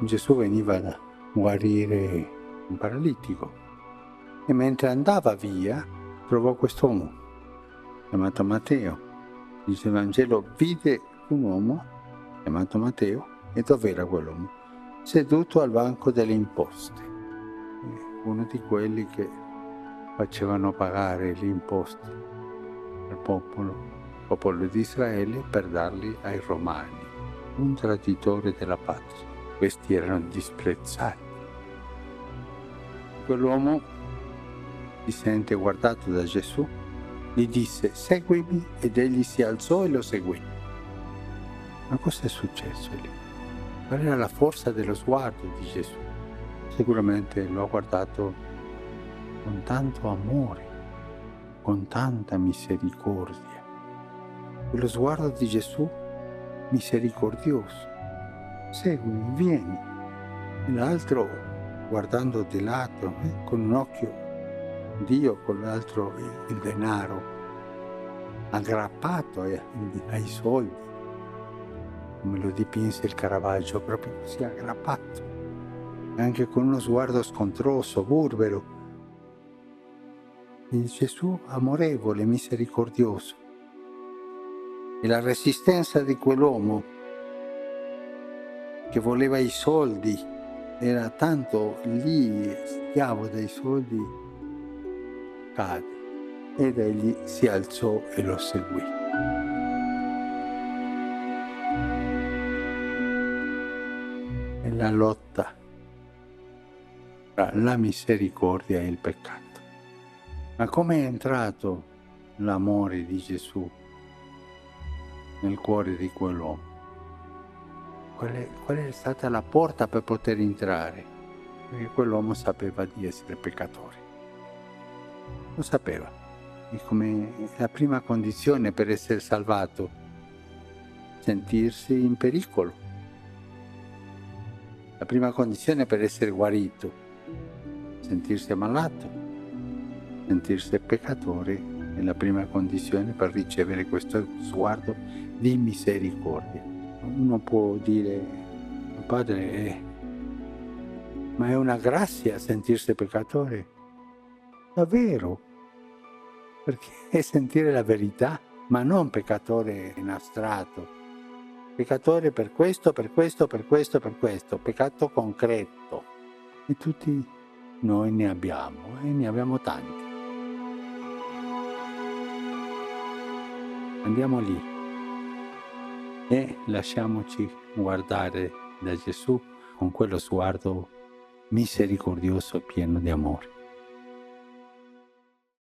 Gesù veniva da guarire un paralitico e mentre andava via trovò quest'uomo chiamato Matteo. Dice il Vangelo, vide un uomo chiamato Matteo. E dov'era quell'uomo? Seduto al banco delle imposte, uno di quelli che facevano pagare le imposte al popolo di Israele per darli ai romani, un traditore della patria. Questi erano disprezzati. Quell'uomo si sente guardato da Gesù, gli disse seguimi, ed egli si alzò e lo seguì. Ma cosa è successo lì? Qual era la forza dello sguardo di Gesù? Sicuramente lo ha guardato con tanto amore, con tanta misericordia. Quello sguardo di Gesù misericordioso. Seguimi, vieni. E l'altro, guardando di lato, con un occhio Dio, con l'altro il denaro, aggrappato ai soldi, come lo dipinse il Caravaggio, proprio così aggrappato, anche con uno sguardo scontroso, burbero. E Gesù amorevole, misericordioso. E la resistenza di quell'uomo che voleva i soldi, era tanto lì schiavo dei soldi, cade. Ed egli si alzò e lo seguì. È la lotta tra la misericordia e il peccato. Ma come è entrato l'amore di Gesù nel cuore di quell'uomo? Qual è stata la porta per poter entrare? Perché quell'uomo sapeva di essere peccatore. Lo sapeva. E come la prima condizione per essere salvato, sentirsi in pericolo. La prima condizione per essere guarito, sentirsi ammalato, sentirsi peccatore, è la prima condizione per ricevere questo sguardo di misericordia. Uno può dire, padre, ma è una grazia sentirsi peccatore? Davvero? Perché è sentire la verità, ma non peccatore in astratto. Peccatore per questo, per questo, per questo, per questo. Peccato concreto. E tutti noi ne abbiamo, e ne abbiamo tanti. Andiamo lì e lasciamoci guardare da Gesù con quello sguardo misericordioso e pieno di amore.